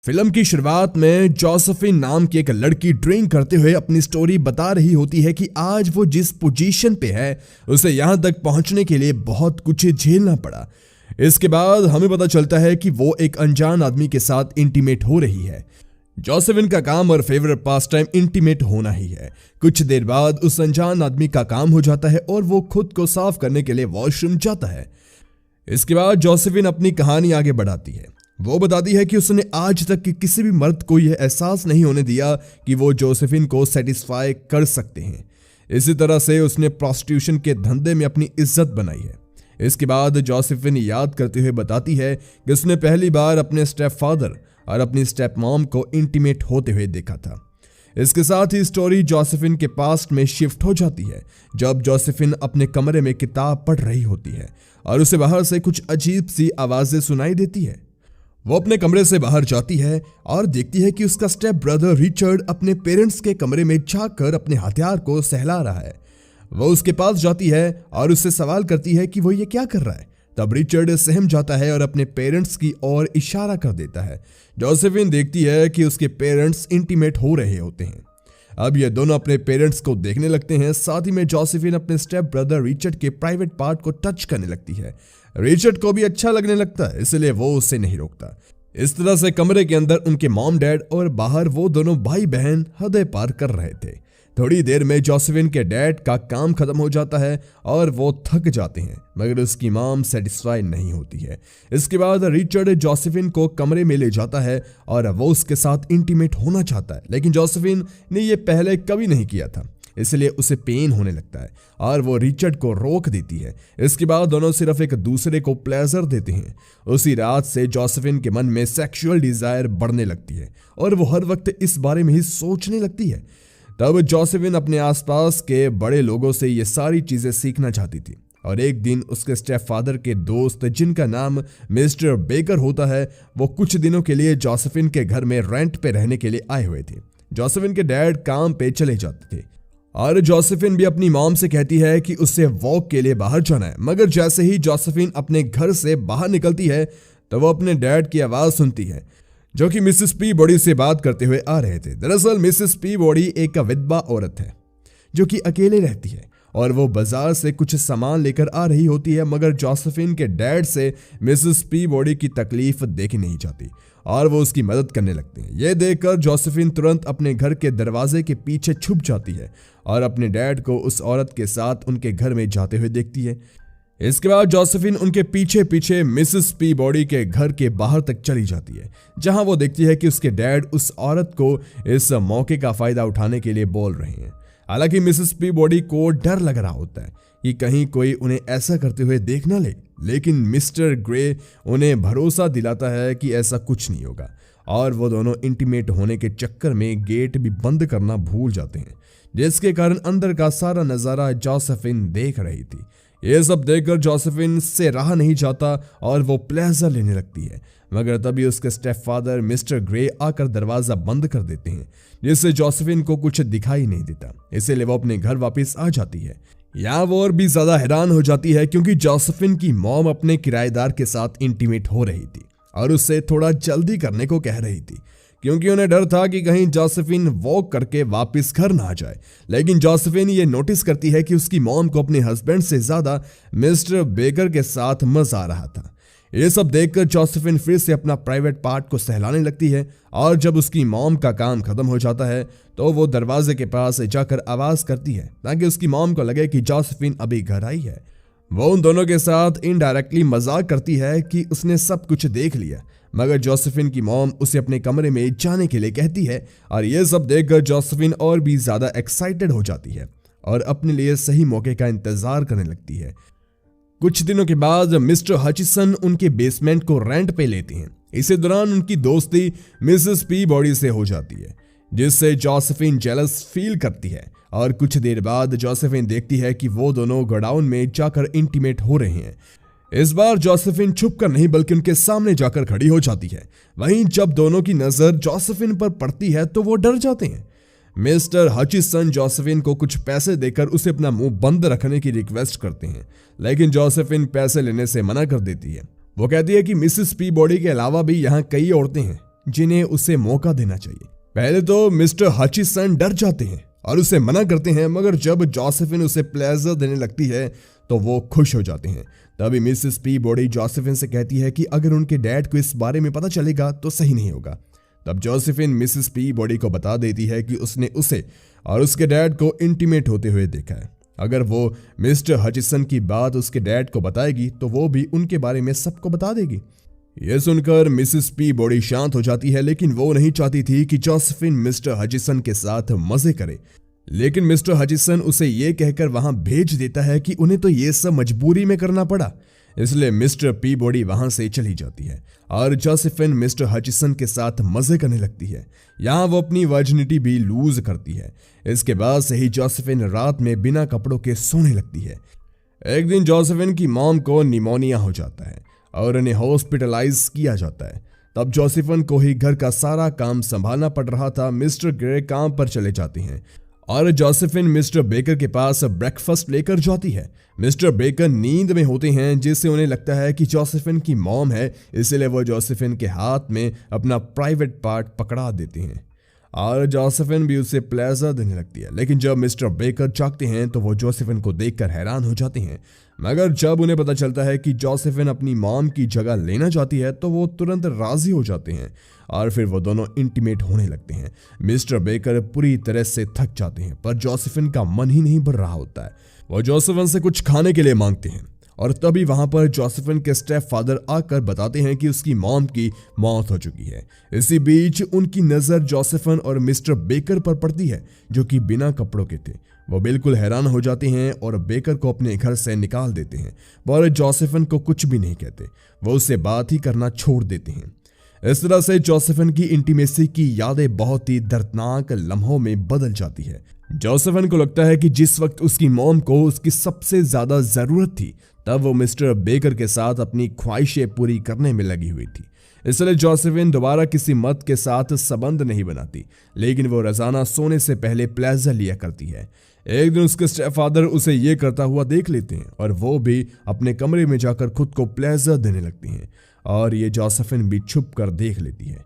Film की शुरुआत में जोसेफिन नाम की एक लड़की ड्रिंक करते हुए अपनी स्टोरी बता रही होती है कि आज वो जिस पोजीशन पे है उसे यहां तक पहुंचने के लिए बहुत कुछ झेलना पड़ा। इसके बाद हमें पता चलता है कि वो एक अनजान आदमी के साथ इंटीमेट हो रही है। जोसेफिन का काम और फेवरेट पास टाइम इंटीमेट होना ही है। कुछ देर बाद उस अनजान आदमी का काम हो जाता है और वो खुद को साफ करने के लिए वॉशरूम जाता है। इसके बाद जोसेफिन अपनी कहानी आगे बढ़ाती है। वो बताती है कि उसने आज तक किसी भी मर्द को यह एहसास नहीं होने दिया कि वो जोसेफिन को सेटिस्फाई कर सकते हैं। इसी तरह से उसने प्रोस्टिट्यूशन के धंधे में अपनी इज्जत बनाई है। इसके बाद जोसेफिन याद करते हुए बताती है कि उसने पहली बार अपने स्टेप फादर और अपनी स्टेप मॉम को इंटीमेट होते हुए देखा था। इसके साथ ही स्टोरी जोसेफिन के पास्ट में शिफ्ट हो जाती है, जब जोसेफिन अपने कमरे में किताब पढ़ रही होती है और उसे बाहर से कुछ अजीब सी आवाजें सुनाई देती है। वो अपने कमरे से बाहर जाती है और देखती है कि उसका स्टेप ब्रदर रिचर्ड अपने पेरेंट्स के कमरे में जाकर अपने हथियार को सहला रहा है। वो उसके पास जाती है और उससे सवाल करती है कि वो ये क्या कर रहा है। तब रिचर्ड सहम जाता है और अपने पेरेंट्स की ओर इशारा कर देता है। जोसेफिन देखती है कि उसके पेरेंट्स इंटीमेट हो रहे होते हैं। अब ये दोनों अपने पेरेंट्स को देखने लगते हैं। साथ ही में जोसेफिन अपने स्टेप ब्रदर रिचर्ड के प्राइवेट पार्ट को टच करने लगती है। रिचर्ड को भी अच्छा लगने लगता है, इसलिए वो उससे नहीं रोकता। इस तरह से कमरे के अंदर उनके मॉम डैड और बाहर वो दोनों भाई बहन हदें पार कर रहे थे। थोड़ी देर में जोसेफिन के डैड का काम खत्म हो जाता है और वो थक जाते हैं, मगर उसकी मॉम सेटिस्फाई नहीं होती है। इसके बाद रिचर्ड जोसेफिन को कमरे में ले जाता है और वो उसके साथ इंटीमेट होना चाहता है, लेकिन जोसेफिन ने ये पहले कभी नहीं किया था, इसलिए उसे पेन होने लगता है और वो रिचर्ड को रोक देती है। इसके बाद दोनों सिर्फ एक दूसरे को प्लेजर देते हैं। उसी रात से जोसेफिन के मन में सेक्सुअल डिजायर बढ़ने लगती है और वो हर वक्त इस बारे में ही सोचने लगती है। तब जोसेफिन अपने आसपास के बड़े लोगों से ये सारी चीजें सीखना चाहती थी और एक दिन उसके स्टेप फादर के दोस्त, जिनका नाम मिस्टर बेकर होता है, वो कुछ दिनों के लिए जोसेफिन के घर में रेंट पे रहने के लिए आए हुए थे। जोसेफिन के डैड काम पे चले जाते थे और जोसेफिन भी अपनी मॉम से कहती है कि उसे वॉक के लिए बाहर जाना है, मगर जैसे ही जोसेफिन अपने घर से बाहर निकलती है तो वो अपने डैड की आवाज सुनती है, जो कि मिसेस पीबॉडी से बात करते हुए आ रहे थे। दरअसल मिसेस पीबॉडी एक विधवा औरत है जो कि अकेले रहती है और वो बाजार से कुछ सामान लेकर आ रही होती है, मगर जोसेफिन के डैड से मिसेस पीबॉडी की तकलीफ देखी नहीं जाती और वो उसकी मदद करने लगते हैं। यह देखकर जोसेफिन तुरंत अपने घर के दरवाजे के पीछे छुप जाती है और अपने डैड को उस औरत के साथ उनके घर में जाते हुए देखती है। इसके बाद जोसेफिन उनके पीछे पीछे मिसेस पीबॉडी के घर के बाहर तक चली जाती है, जहां वो देखती है कि उसके डैड उस औरत को इस मौके का फायदा उठाने के लिए बोल रहे हैं। हालांकि मिसेस पीबॉडी को डर लग रहा होता है कि कहीं कोई उन्हें ऐसा करते हुए देख ना ले, लेकिन मिस्टर ग्रे उन्हें भरोसा दिलाता है कि ऐसा कुछ नहीं होगा और वो दोनों इंटीमेट होने के चक्कर में गेट भी बंद करना भूल जाते हैं, जिसके कारण अंदर का सारा नजारा जोसेफिन देख रही थी। ये सब देखकर जोसेफिन से रहा नहीं जाता और वो प्लेजर लेने लगती है, मगर तभी उसके स्टेप फादर मिस्टर ग्रे आकर दरवाजा बंद कर देते हैं, जिससे जोसेफिन को कुछ दिखाई नहीं देता। इसीलिए वो अपने घर वापस आ जाती है। यहाँ वो और भी ज्यादा हैरान हो जाती है क्योंकि जोसेफिन की मॉम अपने किराएदार के साथ इंटीमेट हो रही थी और उससे थोड़ा जल्दी करने को कह रही थी, क्योंकि उन्हें डर था कि कहीं जोसेफिन वॉक करके वापस घर ना आ जाए। लेकिन जोसेफिन ये नोटिस करती है कि उसकी मॉम को अपने हस्बैंड से ज्यादा मिस्टर बेकर के साथ मजा आ रहा था। ये सब देखकर जोसेफिन फिर से अपना प्राइवेट पार्ट को सहलाने लगती है और जब उसकी मॉम का काम खत्म हो जाता है तो वो दरवाजे के पास जाकर आवाज करती है ताकि उसकी मॉम को लगे कि जोसेफिन अभी घर आई है। वो उन दोनों के साथ इनडायरेक्टली मजाक करती है कि उसने सब कुछ देख लिया, मगर जोसेफिन की मॉम उसे अपने कमरे में जाने के लिए कहती है और यह सब देखकर जोसेफिन और भी ज्यादा एक्साइटेड हो जाती है और अपने लिए सही मौके का इंतजार करने लगती है। कुछ दिनों के बाद मिस्टर हचिसन उनके बेसमेंट को रेंट पे लेते हैं। इसी दौरान उनकी दोस्ती मिसेस पीबॉडी से हो जाती है, जिससे जोसेफिन जेलस फील करती है और कुछ देर बाद जोसेफिन देखती है कि वो दोनों गोडाउन में जाकर इंटीमेट हो रहे हैं। इस बार जोसेफिन छुप कर नहीं बल्कि उनके सामने जाकर खड़ी हो जाती है। वहीं जब दोनों की नजर जोसेफिन पर पड़ती है तो वो डर जाते हैं। मिस्टर हचिसन जोसेफिन को कुछ पैसे देकर उसे अपना मुंह बंद रखने की रिक्वेस्ट करते हैं, लेकिन जोसेफिन पैसे लेने से मना कर देती है। वो कहती है कि मिसेस पीबॉडी के अलावा भी यहाँ कई औरतें हैं जिन्हें उसे मौका देना चाहिए। पहले तो मिस्टर हचिसन डर जाते हैं और उसे मना करते हैं, मगर जब जोसेफिन उसे प्लेजर देने लगती है तो वो खुश हो जाते हैं। तभी मिसेस पीबॉडी जोसेफिन से कहती है कि अगर उनके डैड को इस बारे में पता चलेगा तो सही नहीं होगा। तब जोसेफिन मिसेस पीबॉडी को बता देती है कि उसने उसे और उसके डैड को इंटीमेट होते हुए देखा है। अगर वो मिस्टर हचिसन की बात उसके डैड को बताएगी तो वो भी उनके बारे में सबको बता देगी। यह सुनकर मिसेस पीबॉडी शांत हो जाती है, लेकिन वो नहीं चाहती थी कि जोसेफिन मिस्टर हचिसन के साथ मजे करे। लेकिन मिस्टर हचिसन उसे ये कहकर वहां भेज देता है कि उन्हें तो ये सब मजबूरी में करना पड़ा, इसलिए मिस्टर पीबॉडी वहां से चली जाती है और जोसेफिन मिस्टर हचिसन के साथ मजे करने लगती है। यहाँ वो अपनी वर्जिनिटी भी लूज करती है। इसके बाद से ही जोसेफिन रात में बिना कपड़ों के सोने लगती है। एक दिन जोसेफिन की मॉम को निमोनिया हो जाता है और उन्हें हॉस्पिटलाइज किया जाता है। तब जोसेफिन को ही घर का सारा काम संभालना पड़ रहा था। मिस्टर ग्रे काम पर चले जाते हैं और जोसेफिन मिस्टर बेकर के पास ब्रेकफास्ट लेकर जाती है। मिस्टर बेकर नींद में होते हैं, जिससे उन्हें लगता है कि जोसेफिन की मॉम है, इसलिए वो जोसेफिन के हाथ में अपना प्राइवेट पार्ट पकड़ा देते हैं और जोसेफिन भी उसे प्लेजर देने लगती है। लेकिन जब मिस्टर बेकर जागते हैं तो वो जोसेफिन को देखकर हैरान हो जाते हैं, मगर जब उन्हें पता चलता है कि जोसेफिन अपनी मॉम की जगह लेना चाहती है तो वो तुरंत राजी हो जाते हैं और फिर वो दोनों इंटीमेट होने लगते हैं। मिस्टर बेकर पूरी तरह से थक जाते हैं, पर जोसेफिन का मन ही नहीं भर रहा होता है। वो जोसेफिन से कुछ खाने के लिए मांगते हैं और तभी वहां पर जोसेफिन के स्टेप फादर आकर बताते हैं कि उसकी मॉम की मौत हो चुकी है। इसी बीच उनकी नजर जोसेफिन और मिस्टर बेकर पर पड़ती है, जो कि बिना कपड़ों के थे। वो बिल्कुल हैरान हो जाते हैं और बेकर को अपने घर से निकाल देते हैं, पर जोसेफिन को कुछ भी नहीं कहते। वो उससे बात ही करना छोड़ देते हैं। इस तरह से जोसेफिन की इंटीमेसी की यादें बहुत ही दर्दनाक लम्हों में बदल जाती है। जोसेफिन को लगता है कि जिस वक्त उसकी मॉम को उसकी सबसे ज्यादा जरूरत थी, तब वो मिस्टर बेकर के साथ अपनी ख्वाहिशें पूरी करने में लगी हुई थी। इसलिए जोसेफिन दोबारा किसी मर्द के साथ संबंध नहीं बनाती, लेकिन वो रोजाना सोने से पहले प्लेजर लिया करती है। एक दिन उसके स्टेपफादर उसे ये करता हुआ देख लेते हैं और वो भी अपने कमरे में जाकर खुद को प्लेजर देने लगती हैं और ये जोसेफिन भी छुप कर देख लेती है।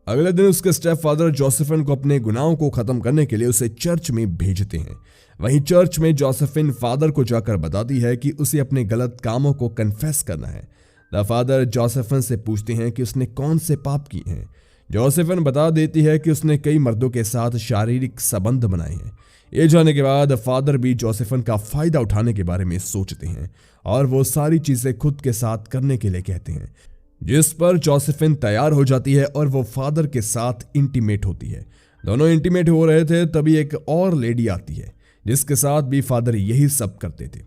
अगले दिन उसके स्टेपफादर जोसेफिन को अपने गुनाहों को खत्म करने के लिए उसे चर्च में भेजते हैं। वहीं चर्च में जोसेफिन फादर को जाकर बताती है कि उसे अपने गलत कामों को कन्फेस करना है। द फादर जोसेफिन से पूछते हैं कि उसने कौन से पाप किए हैं। जोसेफिन बता देती है कि उसने कई मर्दों के साथ शारीरिक संबंध बनाए हैं। ये जानने के बाद फादर भी जोसेफिन का फायदा उठाने के बारे में सोचते हैं और वो सारी चीजें खुद के साथ करने के लिए कहते हैं, जिस पर जोसेफिन तैयार हो जाती है और वो फादर के साथ इंटीमेट होती है। दोनों इंटीमेट हो रहे थे, तभी एक और लेडी आती है जिसके साथ भी फादर यही सब करते थे।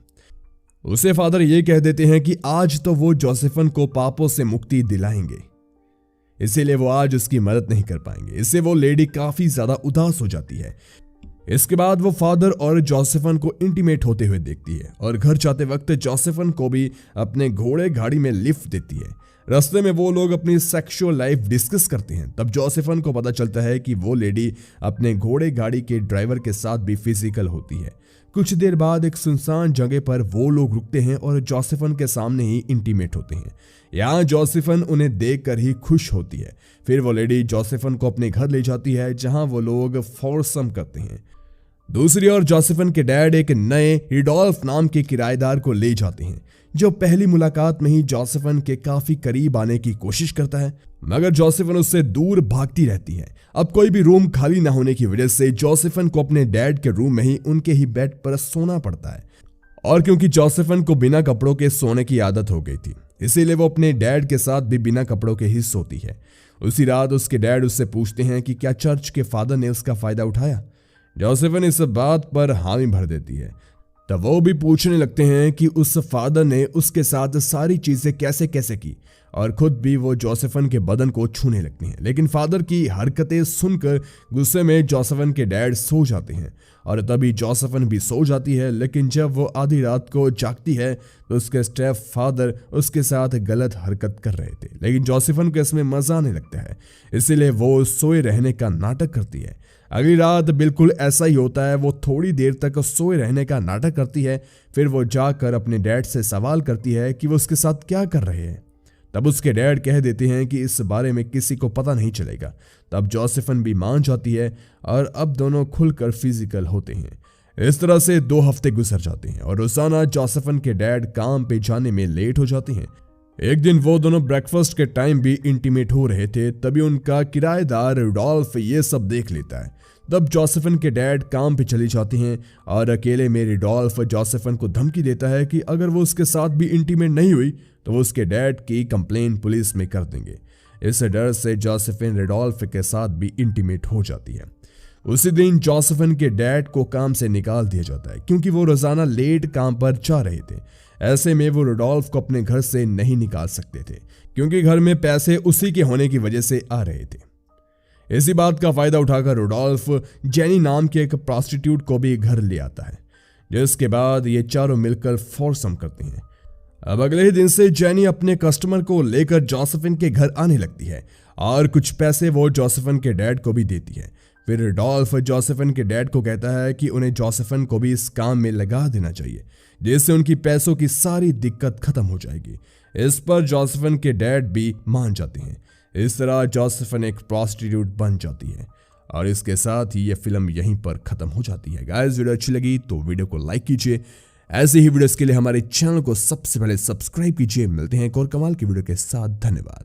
उसे फादर ये कह देते हैं कि आज तो वो जोसेफिन को पापों से मुक्ति दिलाएंगे, इसीलिए वो आज उसकी मदद नहीं कर पाएंगे। इससे वो लेडी काफी ज्यादा उदास हो जाती है। इसके बाद वो फादर और जोसेफिन को इंटीमेट होते हुए देखती है और घर जाते वक्त जोसेफिन को भी अपने घोड़े गाड़ी में लिफ्ट देती है। रास्ते में वो लोग अपनी सेक्सुअल लाइफ डिस्कस करते हैं। तब जोसेफिन को पता चलता है कि वो लेडी अपने घोड़े गाड़ी के ड्राइवर के साथ भी फिजिकल होती है। कुछ देर बाद एक सुनसान जगह पर वो लोग रुकते हैं और जोसेफिन के सामने ही इंटीमेट होते हैं। यहाँ जोसेफिन उन्हें देखकर ही खुश होती है। फिर वो लेडी जोसेफिन को अपने घर ले जाती है, जहां वो लोग फोरसम करते हैं। दूसरी ओर जोसेफिन के डैड एक नए रिडोल्फ नाम के किराएदार को ले जाते हैं, जो पहली मुलाकात में ही जोसेफिन के काफी करीब आने की कोशिश करता है, मगर जोसेफिन उससे दूर भागती रहती है। अब कोई भी रूम खाली न होने की वजह से जोसेफिन को अपने डैड के रूम में ही उनके ही बेड पर सोना पड़ता है। और क्योंकि जोसेफिन को बिना कपड़ों के सोने की आदत हो गई थी, इसीलिए वो अपने डैड के साथ भी बिना कपड़ों के ही सोती है। उसी रात उसके डैड उससे पूछते हैं कि क्या चर्च के फादर ने उसका फायदा उठाया। जोसेफिन इस बात पर हामी भर देती है। तब वो भी पूछने लगते हैं कि उस फादर ने उसके साथ सारी चीजें कैसे कैसे की, और खुद भी वो जोसेफिन के बदन को छूने लगती हैं। लेकिन फादर की हरकतें सुनकर गुस्से में जोसेफिन के डैड सो जाते हैं और तभी जोसेफिन भी सो जाती है। लेकिन जब वो आधी रात को जागती है तो उसके स्टेप फादर उसके साथ गलत हरकत कर रहे थे, लेकिन जोसेफिन को इसमें मजा आने लगता है, इसीलिए वो सोए रहने का नाटक करती है। अगली रात बिल्कुल ऐसा ही होता है। वो थोड़ी देर तक सोए रहने का नाटक करती है, फिर वो जाकर अपने डैड से सवाल करती है कि वो उसके साथ क्या कर रहे हैं। तब उसके डैड कह देते हैं कि इस बारे में किसी को पता नहीं चलेगा। तब जोसेफिन भी मान जाती है और अब दोनों खुलकर फिजिकल होते हैं। इस तरह से 2 हफ्ते गुजर जाते हैं और रोजाना जोसेफिन के डैड काम पे जाने में लेट हो जाते हैं। एक दिन वो दोनों ब्रेकफास्ट के टाइम भी इंटीमेट हो रहे थे, तभी उनका किराएदार रुडोल्फ ये सब देख लेता है। तब जोसेफिन के डैड काम पे चली जाती हैं और अकेले में रुडोल्फ जोसेफिन को धमकी देता है कि अगर वो उसके साथ भी इंटीमेट नहीं हुई तो वो उसके डैड की कंप्लेन पुलिस में कर देंगे। इस डर से जोसेफिन रुडोल्फ के साथ भी इंटीमेट हो जाती है। उसी दिन जोसेफिन के डैड को काम से निकाल दिया जाता है क्योंकि वो रोजाना लेट काम पर जा रहे थे। ऐसे में वो रुडोल्फ को अपने घर से नहीं निकाल सकते थे क्योंकि घर में पैसे उसी के होने की वजह से आ रहे थे। इसी बात का फायदा उठाकर रुडोल्फ जेनी नाम के एक प्रोस्टिट्यूट को भी घर ले आता है, जिसके बाद ये चारों मिलकर फोरसम करते हैं। अब अगले ही दिन से जेनी अपने कस्टमर को लेकर जोसेफिन के घर आने लगती है और कुछ पैसे वो जोसेफिन के डैड को भी देती है। फिर रुडोल्फ जोसेफिन के डैड को कहता है कि उन्हें जोसेफिन को भी इस काम में लगा देना चाहिए, जिससे उनकी पैसों की सारी दिक्कत खत्म हो जाएगी। इस पर जोसेफिन के डैड भी मान जाते हैं। इस तरह जोसेफिन एक प्रोस्टिट्यूट बन जाती है और इसके साथ ही ये फिल्म यहीं पर खत्म हो जाती है। गाइस, वीडियो अच्छी लगी तो वीडियो को लाइक कीजिए। ऐसे ही वीडियोस के लिए हमारे चैनल को सबसे पहले सब्सक्राइब कीजिए। मिलते हैं एक और कमाल की वीडियो के साथ। धन्यवाद।